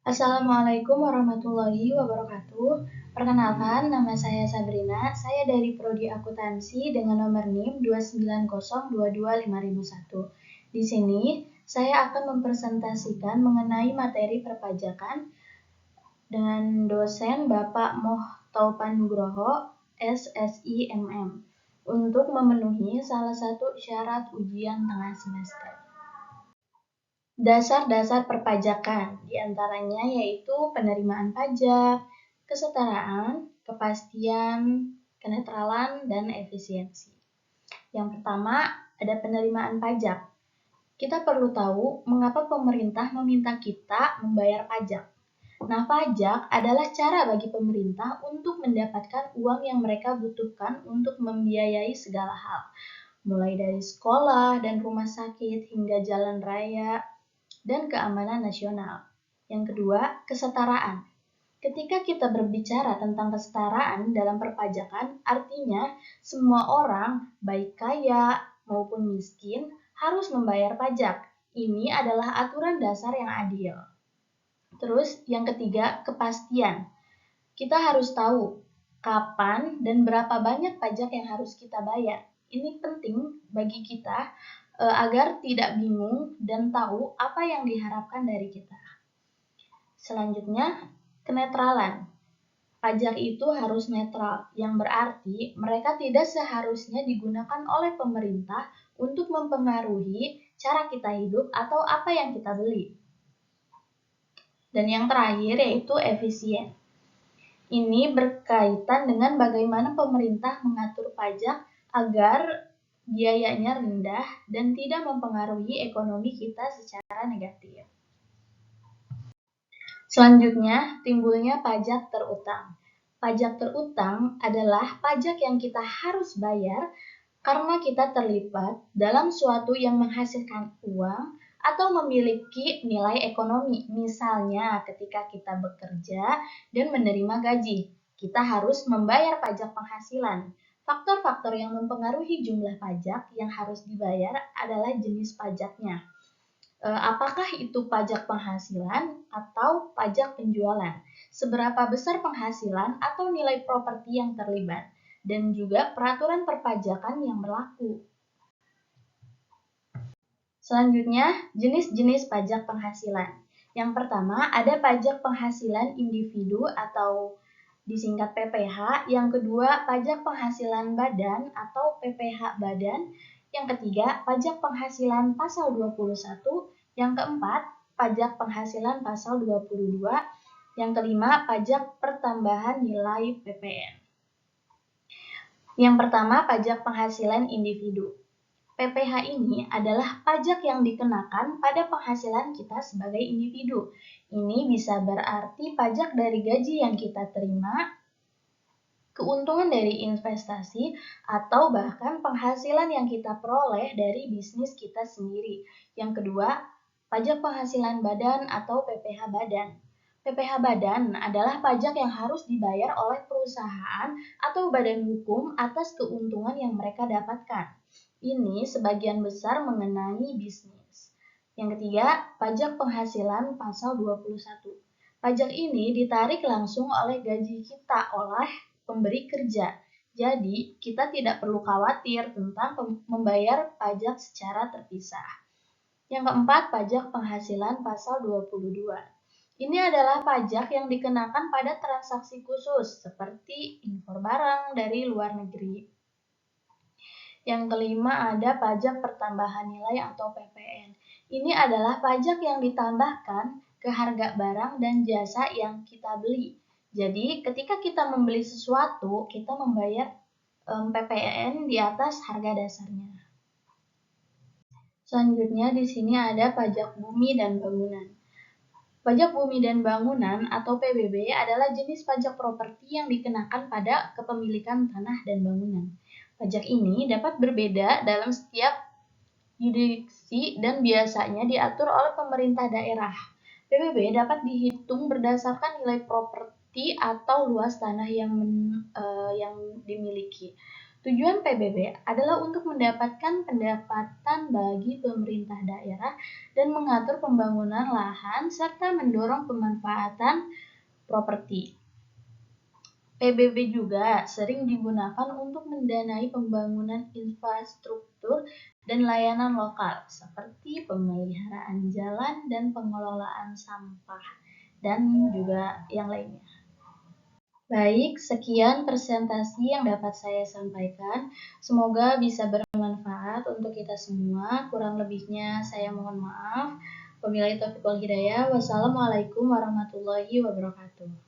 Assalamualaikum warahmatullahi wabarakatuh. Perkenalkan, nama saya Sabrina. Saya dari Prodi Akuntansi dengan nomor NIM 290225001. Di sini, saya akan mempresentasikan mengenai materi perpajakan dengan dosen Bapak Moh Taupan Nugroho, SSIMM, untuk memenuhi salah satu syarat ujian tengah semester. Dasar-dasar perpajakan, diantaranya yaitu penerimaan pajak, kesetaraan, kepastian, kenetralan, dan efisiensi. Yang pertama, ada penerimaan pajak. Kita perlu tahu mengapa pemerintah meminta kita membayar pajak. Nah, pajak adalah cara bagi pemerintah untuk mendapatkan uang yang mereka butuhkan untuk membiayai segala hal, mulai dari sekolah dan rumah sakit hingga jalan raya, dan keamanan nasional. Yang kedua, kesetaraan. Ketika kita berbicara tentang kesetaraan dalam perpajakan, artinya semua orang, baik kaya maupun miskin, harus membayar pajak. Ini adalah aturan dasar yang adil. Terus, yang ketiga, kepastian. Kita harus tahu kapan dan berapa banyak pajak yang harus kita bayar. Ini penting bagi kita agar tidak bingung dan tahu apa yang diharapkan dari kita. Selanjutnya, kenetralan. Pajak itu harus netral, yang berarti mereka tidak seharusnya digunakan oleh pemerintah untuk mempengaruhi cara kita hidup atau apa yang kita beli. Dan yang terakhir yaitu efisien. Ini berkaitan dengan bagaimana pemerintah mengatur pajak agar biayanya rendah dan tidak mempengaruhi ekonomi kita secara negatif. Selanjutnya, timbulnya pajak terutang. Pajak terutang adalah pajak yang kita harus bayar karena kita terlibat dalam suatu yang menghasilkan uang atau memiliki nilai ekonomi. Misalnya, ketika kita bekerja dan menerima gaji, kita harus membayar pajak penghasilan. Faktor-faktor yang mempengaruhi jumlah pajak yang harus dibayar adalah jenis pajaknya. Apakah itu pajak penghasilan atau pajak penjualan? Seberapa besar penghasilan atau nilai properti yang terlibat? Dan juga peraturan perpajakan yang berlaku. Selanjutnya, jenis-jenis pajak penghasilan. Yang pertama, ada pajak penghasilan individu atau disingkat PPH. Yang kedua, pajak penghasilan badan atau PPH badan. Yang ketiga, pajak penghasilan pasal 21. Yang keempat, pajak penghasilan pasal 22. Yang kelima, pajak pertambahan nilai PPN. Yang pertama, pajak penghasilan individu. PPH ini adalah pajak yang dikenakan pada penghasilan kita sebagai individu. Ini bisa berarti pajak dari gaji yang kita terima, keuntungan dari investasi, atau bahkan penghasilan yang kita peroleh dari bisnis kita sendiri. Yang kedua, pajak penghasilan badan atau PPH badan. PPH badan adalah pajak yang harus dibayar oleh perusahaan atau badan hukum atas keuntungan yang mereka dapatkan. Ini sebagian besar mengenai bisnis. Yang ketiga, pajak penghasilan pasal 21. Pajak ini ditarik langsung oleh gaji kita oleh pemberi kerja. Jadi, kita tidak perlu khawatir tentang membayar pajak secara terpisah. Yang keempat, pajak penghasilan pasal 22. Ini adalah pajak yang dikenakan pada transaksi khusus seperti impor barang dari luar negeri. Yang kelima ada pajak pertambahan nilai atau PPN. Ini adalah pajak yang ditambahkan ke harga barang dan jasa yang kita beli. Jadi ketika kita membeli sesuatu, kita membayar PPN di atas harga dasarnya. Selanjutnya di sini ada pajak bumi dan bangunan. Pajak bumi dan bangunan atau PBB adalah jenis pajak properti yang dikenakan pada kepemilikan tanah dan bangunan. Pajak ini dapat berbeda dalam setiap yurisdiksi dan biasanya diatur oleh pemerintah daerah. PBB dapat dihitung berdasarkan nilai properti atau luas tanah yang dimiliki. Tujuan PBB adalah untuk mendapatkan pendapatan bagi pemerintah daerah dan mengatur pembangunan lahan serta mendorong pemanfaatan properti. PBB juga sering digunakan untuk mendanai pembangunan infrastruktur dan layanan lokal seperti pemeliharaan jalan dan pengelolaan sampah dan juga yang lainnya. Baik, sekian presentasi yang dapat saya sampaikan. Semoga bisa bermanfaat untuk kita semua. Kurang lebihnya saya mohon maaf. Wabillahi taufiq wal hidayah. Wassalamualaikum warahmatullahi wabarakatuh.